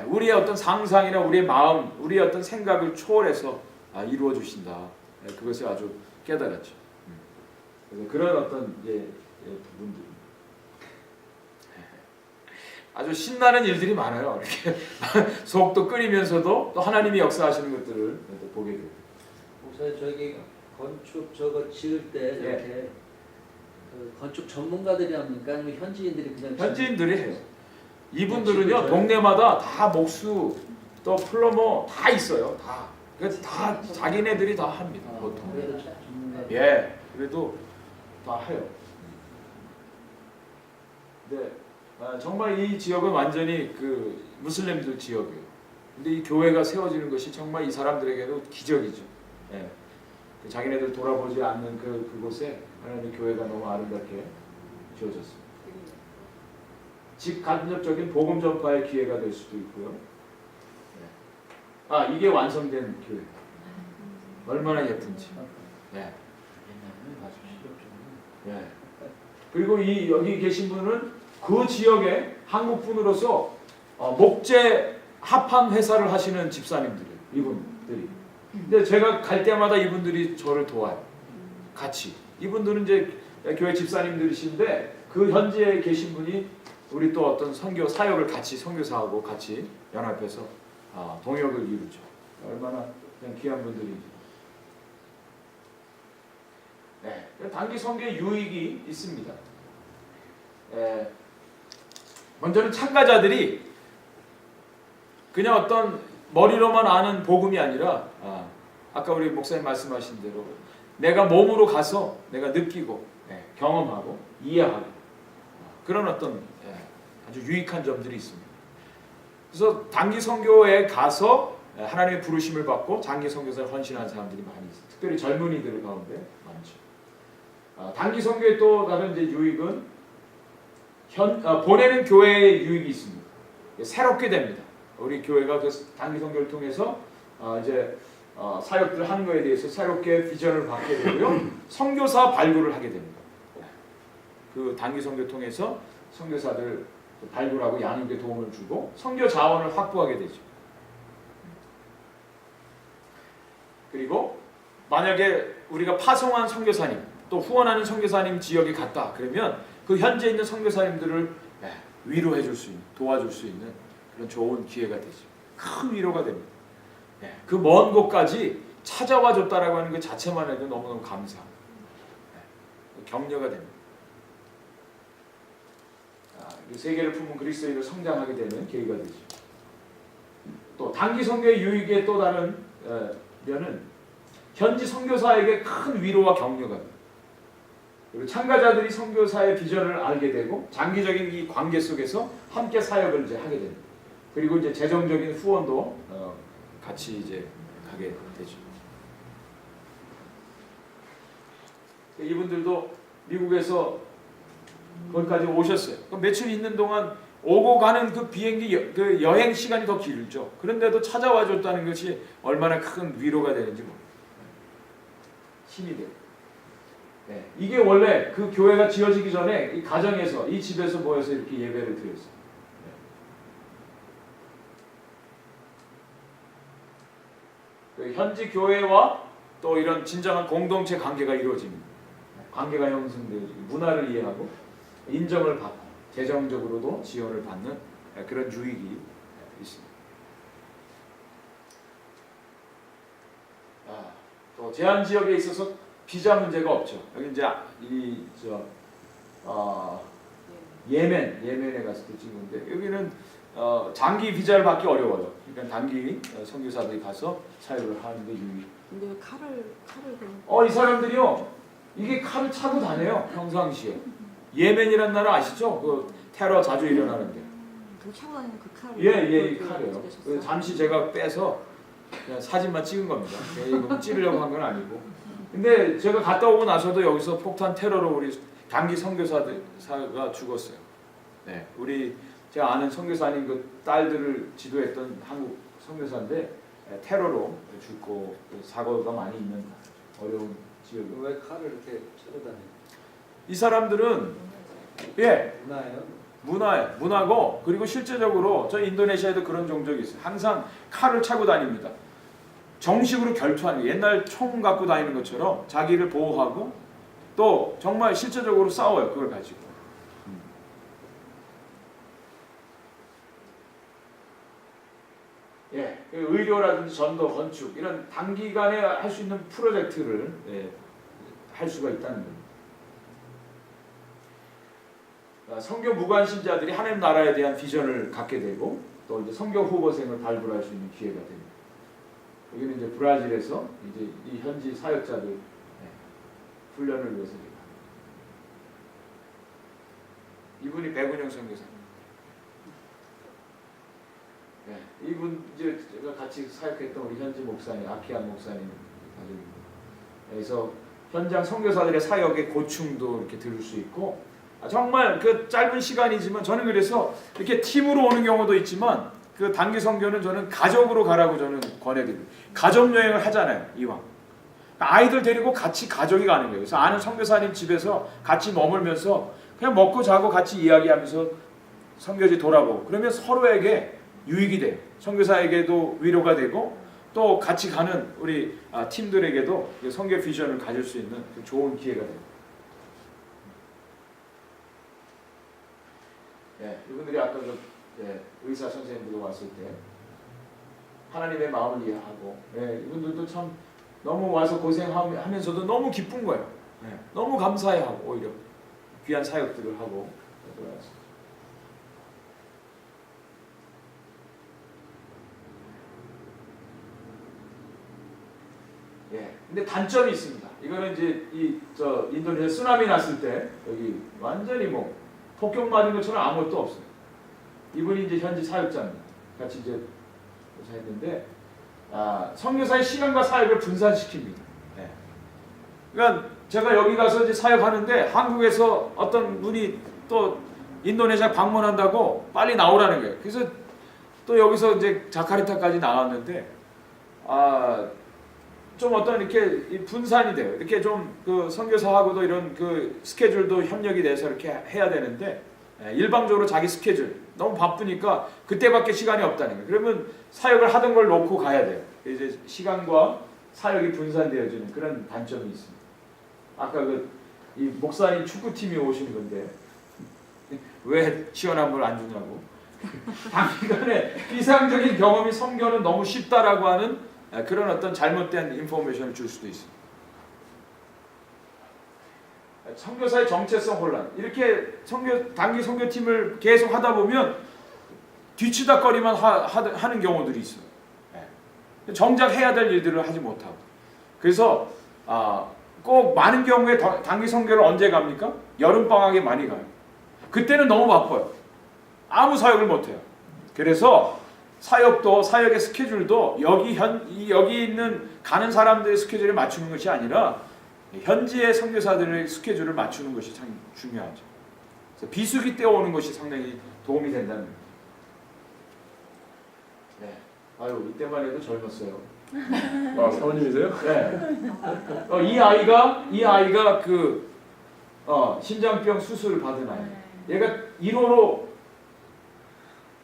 S1: 우리의 어떤 상상이나 우리의 마음, 우리의 어떤 생각을 초월해서 이루어 주신다. 그것을 아주 깨달았죠. 그래서 그런 어떤 부분들. 아주 신나는 일들이 많아요. 이렇게 속도 끓이면서도 또 하나님이 역사하시는 것들을 또 보게 돼요.
S4: 목사님 저기 건축 저거 지을 때 이렇게 그 건축 전문가들이 합니까? 아니면 현지인들이 그냥
S1: 현지인들이 해요. 이분들은요 동네마다 다 목수 또 플러머 다 있어요. 다 그래서 다 자기네들이 다 합니다. 보통.
S4: 그래도 전문가.
S1: 예, 그래도 다 해요. 근데 정말 이 지역은 완전히 그 무슬림들 지역이에요. 근데 이 교회가 세워지는 것이 정말 이 사람들에게도 기적이죠. 예. 그 자기네들 돌아보지 않는 그곳에 하나님의 교회가 너무 아름답게 지어졌습니다. 직간접적인 복음 전파의 기회가 될 수도 있고요. 아, 이게 완성된 교회. 얼마나 예쁜지. 네.
S4: 옛날에는 아주 실력적으로.
S1: 네. 그리고 이 여기 계신 분은 그 지역의 한국 분으로서 목재 합판 회사를 하시는 집사님들이에요. 이분들이. 근데 제가 갈 때마다 이분들이 저를 도와요. 같이. 이분들은 이제 교회 집사님들이신데 그 현지에 계신 분이 우리 또 어떤 선교 사역을 같이 선교사하고 같이 연합해서 동역을 이루죠. 얼마나 그냥 귀한 분들인지. 네, 단기 선교의 유익이 있습니다. 먼저는 참가자들이 그냥 어떤 머리로만 아는 복음이 아니라 아까 우리 목사님 말씀하신 대로 내가 몸으로 가서 내가 느끼고 경험하고 이해하고 그런 어떤 아주 유익한 점들이 있습니다. 그래서 단기 선교에 가서 하나님의 부르심을 받고 장기 선교사를 헌신하는 사람들이 많이 있어요. 특별히 젊은이들 가운데 많죠. 단기 선교의 또 다른 이제 유익은 보내는 교회의 유익이 있습니다. 새롭게 됩니다. 우리 교회가 그 단기 선교를 통해서 이제 사역들을 하는 것에 대해서 새롭게 비전을 받게 되고요. 선교사 발굴을 하게 됩니다. 그 단기 선교 통해서 선교사들 발굴하고 양육에 도움을 주고 선교 자원을 확보하게 되죠. 그리고 만약에 우리가 파송한 선교사님 또 후원하는 선교사님 지역에 갔다 그러면 그 현재 있는 선교사님들을 위로해 줄 수 있는 도와줄 수 있는 그런 좋은 기회가 되죠. 큰 위로가 됩니다. 그 먼 곳까지 찾아와 줬다라고 하는 것 자체만 해도 너무너무 감사합니다. 격려가 됩니다. 세계를 품은 그리스도인으로 성장하게 되는 계기가 되죠. 또 단기 선교의 유익의 또 다른 면은 현지 선교사에게 큰 위로와 격려가 됩니다. 그리고 참가자들이 선교사의 비전을 알게 되고 장기적인 이 관계 속에서 함께 사역을 이제 하게 됩니다. 그리고 이제 재정적인 후원도 같이 이제 가게 되죠. 이분들도 미국에서 거기까지 오셨어요. 그럼 며칠 있는 동안 오고 가는 그 비행기 그 여행 시간이 더 길죠. 그런데도 찾아와 줬다는 것이 얼마나 큰 위로가 되는지 힘이 돼요. 이게 원래 그 교회가 지어지기 전에 이 가정에서 이 집에서 모여서 이렇게 예배를 드렸어요. 현지 교회와 또 이런 진정한 공동체 관계가 이루어집니다. 관계가 형성되어지고 문화를 이해하고 인정을 받고 재정적으로도 지원을 받는 그런 유익이 있습니다. 또 제한 지역에 있어서 비자 문제가 없죠. 여기 이제 예멘에 갔을 때 찍은데 여기는 장기 비자를 받기 어려워요. 그러니까 단기 선교사들이 가서 사역을 하는데 유익.
S2: 근데 왜 칼을
S1: 이 사람들이요. 이게 칼을 차고 다녀요. 평상시에. 예멘이란 나라 아시죠? 그 테러 자주 일어나는데.
S2: 그 차고 다니는 그 칼을.
S1: 이 칼이에요. 잠시 제가 빼서 그냥 사진만 찍은 겁니다. 이거 찌르려고 한 건 아니고. 근데 제가 갔다 오고 나서도 여기서 폭탄 테러로 우리 단기 선교사가 죽었어요. 우리 제가 아는 선교사님 그 딸들을 지도했던 한국 선교사인데 테러로 죽고 사고가 많이 있는 어려운 지역.
S4: 왜 칼을 이렇게 차고 다녀요?
S1: 이 사람들은 문화고 그리고 실제적으로 저 인도네시아에도 그런 종족이 있어요. 항상 칼을 차고 다닙니다. 정식으로 결투하는 거. 옛날 총 갖고 다니는 것처럼 자기를 보호하고 또 정말 실제적으로 싸워요. 그걸 가지고. 의료라든지 전도, 건축 이런 단기간에 할 수 있는 프로젝트를 할 수가 있다는 겁니다. 선교 무관심자들이 하나님 나라에 대한 비전을 갖게 되고 또 이제 선교 후보생을 발굴할 수 있는 기회가 됩니다. 여기는 이제 브라질에서 이제 이 현지 사역자들 훈련을 위해서 이분이 백운영 선교사님. 네, 이분 이제 제가 같이 사역했던 우리 현지 목사님 아키안 목사님 가족입니다. 그래서 현장 선교사들의 사역의 고충도 이렇게 들을 수 있고 정말 그 짧은 시간이지만 저는 그래서 이렇게 팀으로 오는 경우도 있지만 그 단기 선교는 저는 가족으로 가라고 저는 권해드립니다. 가족 여행을 하잖아요, 이왕. 아이들 데리고 같이 가족이 가는 거예요. 그래서 아는 선교사님 집에서 같이 머물면서 그냥 먹고 자고 같이 이야기하면서 선교지 돌아보고 그러면 서로에게 유익이 돼요. 선교사에게도 위로가 되고 또 같이 가는 우리 팀들에게도 선교 비전을 가질 수 있는 좋은 기회가 돼요. 예, 이분들이 아까 의사 선생님들도 왔을 때 하나님의 마음을 이해하고 이분들도 참 너무 와서 고생하면서도 너무 기쁜 거예요. 너무 감사해하고 오히려 귀한 사역들을 하고 돌아왔습니다. 근데 단점이 있습니다. 이거는 이제 인도네시아 쓰나미 났을 때 여기 완전히 뭐 폭격 맞은 것처럼 아무것도 없어요. 이분이 이제 현지 사역자입니다. 같이 이제 했는데 선교사의 시간과 사역을 분산시킵니다. 그러니까 제가 여기 가서 이제 사역하는데 한국에서 어떤 분이 또 인도네시아 방문한다고 빨리 나오라는 거예요. 그래서 또 여기서 이제 자카르타까지 나왔는데 좀 어떤 이렇게 분산이 돼요. 이렇게 좀 그 선교사하고도 이런 그 스케줄도 협력이 돼서 이렇게 해야 되는데 일방적으로 자기 스케줄 너무 바쁘니까 그때밖에 시간이 없다는 거예요. 그러면 사역을 하던 걸 놓고 가야 돼요. 이제 시간과 사역이 분산되어지는 그런 단점이 있습니다. 아까 이 목사님 축구팀이 오신 건데 왜 시원한 물 안 주냐고. 단기간에 비상적인 경험이 선교는 너무 쉽다라고 하는 그런 어떤 잘못된 인포메이션을 줄 수도 있습니다. 선교사의 정체성 혼란. 이렇게 단기 선교팀을 계속 하다 보면 뒤치다거리만 하는 경우들이 있어요. 정작 해야 될 일들을 하지 못하고. 그래서 꼭 많은 경우에 단기 선교를 언제 갑니까? 여름방학에 많이 가요. 그때는 너무 바빠요. 아무 사역을 못해요. 그래서 사역의 스케줄도 여기 있는 가는 사람들의 스케줄에 맞추는 것이 아니라 현지의 선교사들의 스케줄을 맞추는 것이 참 중요하죠. 그래서 비수기 때 오는 것이 상당히 도움이 된다는 거예요. 이때만 해도 젊었어요.
S5: 사모님이세요?
S1: 네. 이 아이가 그 신장병 수술을 받은 아이. 얘가 1호로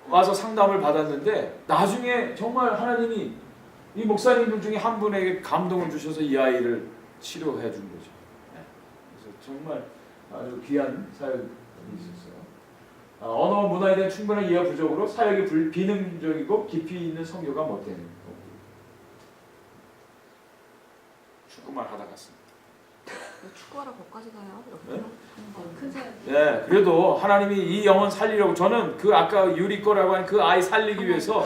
S1: 와서 상담을 받았는데 나중에 정말 하나님이 이 목사님들 중에 한 분에게 감동을 주셔서 이 아이를 치료해 준 거죠. 그래서 정말 아주 귀한 사역이 있었어요. 언어 문화에 대한 충분한 이해 부족으로 사역이 비능적이고 깊이 있는 선교가 못 되는 거고. 축구만 하다 갔습니다.
S2: 축구하러 거기까지 가요?
S1: 네?
S2: 큰 사역.
S1: 네, 그래도 하나님이 이 영혼 살리려고 저는 그 아까 유리 거라고 하는 그 아이 살리기 위해서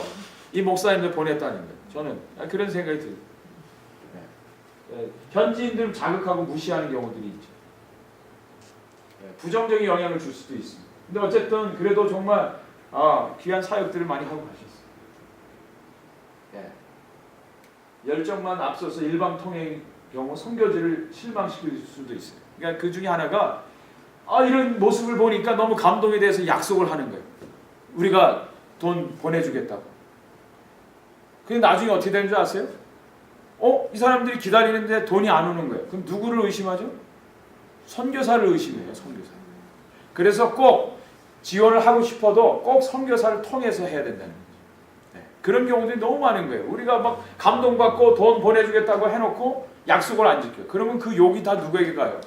S1: 이 목사님들 보냈다는 거예요. 저는 그런 생각이 들어요. 현지인들 자극하고 무시하는 경우들이 있죠. 부정적인 영향을 줄 수도 있습니다. 근데 어쨌든 그래도 정말 귀한 사역들을 많이 하고 가셨어요. 열정만 앞서서 일방통행의 경우 선교지를 실망시킬 수도 있어요. 그러니까 그 중에 하나가 이런 모습을 보니까 너무 감동이 돼서 약속을 하는 거예요. 우리가 돈 보내주겠다고. 근데 나중에 어떻게 되는 줄 아세요? 이 사람들이 기다리는데 돈이 안 오는 거예요. 그럼 누구를 의심하죠? 선교사를 의심해요. 선교사. 그래서 꼭 지원을 하고 싶어도 꼭 선교사를 통해서 해야 된다는 거죠. 그런 경우들이 너무 많은 거예요. 우리가 막 감동받고 돈 보내주겠다고 해놓고 약속을 안 지켜요. 그러면 그 욕이 다 누구에게 가요?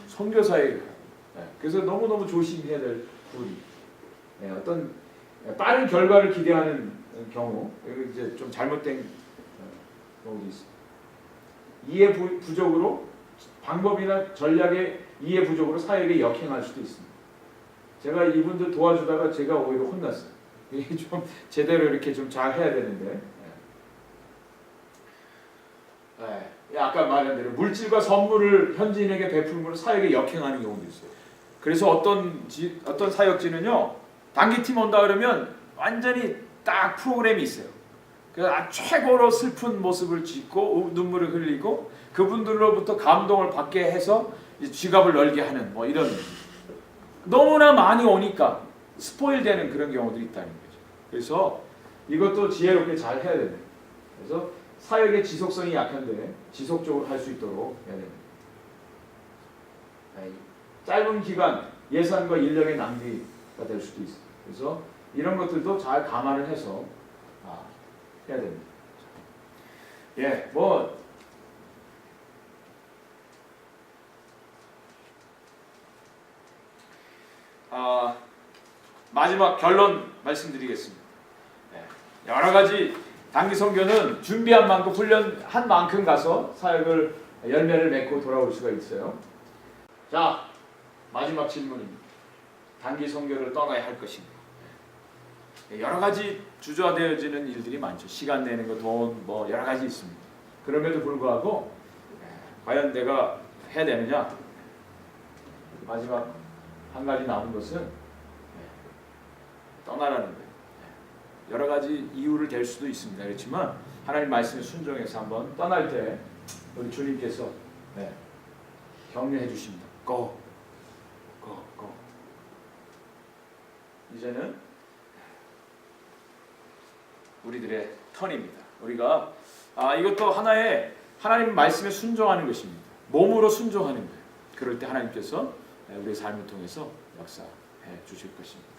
S1: 선교사에게 가요. 그래서 너무너무 조심해야 될 부분이 어떤 빠른 결과를 기대하는 경우, 이제 좀 잘못된 경우도 있습니다. 이해 부족으로 방법이나 전략의 이해 부족으로 사역에 역행할 수도 있습니다. 제가 이분들 도와주다가 제가 오히려 혼났어요. 이게 좀 제대로 이렇게 좀 잘 해야 되는데 아까 말한 대로 물질과 선물을 현지인에게 베풀므로 사역에 역행하는 경우도 있어요. 그래서 어떤 사역지는요, 단기팀 온다 그러면 완전히 딱 프로그램이 있어요. 그래서 최고로 슬픈 모습을 짓고 눈물을 흘리고 그분들로부터 감동을 받게 해서 지갑을 넓게 하는 뭐 이런, 너무나 많이 오니까 스포일되는 그런 경우들이 있다는 거죠. 그래서 이것도 지혜롭게 잘 해야 됩니다. 그래서 사역의 지속성이 약한데 지속적으로 할 수 있도록 해야 됩니다. 짧은 기간 예산과 인력의 낭비가 될 수도 있어요. 그래서 이런 것들도 잘 감안을 해서 해야 됩니다. 예, 뭐 마지막 결론 말씀드리겠습니다. 여러 가지 단기 선교는 준비한 만큼 훈련한 만큼 가서 사역을 열매를 맺고 돌아올 수가 있어요. 자, 마지막 질문입니다. 단기 선교를 떠나야 할 것인가? 여러 가지 주저되어지는 일들이 많죠. 시간 내는 거, 돈, 뭐 여러 가지 있습니다. 그럼에도 불구하고 과연 내가 해야 되느냐? 마지막 한 가지 남은 것은 떠나라는 거예요. 여러 가지 이유를 댈 수도 있습니다. 그렇지만 하나님 말씀에 순종해서 한번 떠날 때 우리 주님께서 격려해 주십니다. Go, go, go. 이제는 우리들의 턴입니다. 우리가 이것도 하나의 하나님 말씀에 순종하는 것입니다. 몸으로 순종하는 거예요. 그럴 때 하나님께서 우리의 삶을 통해서 역사해 주실 것입니다.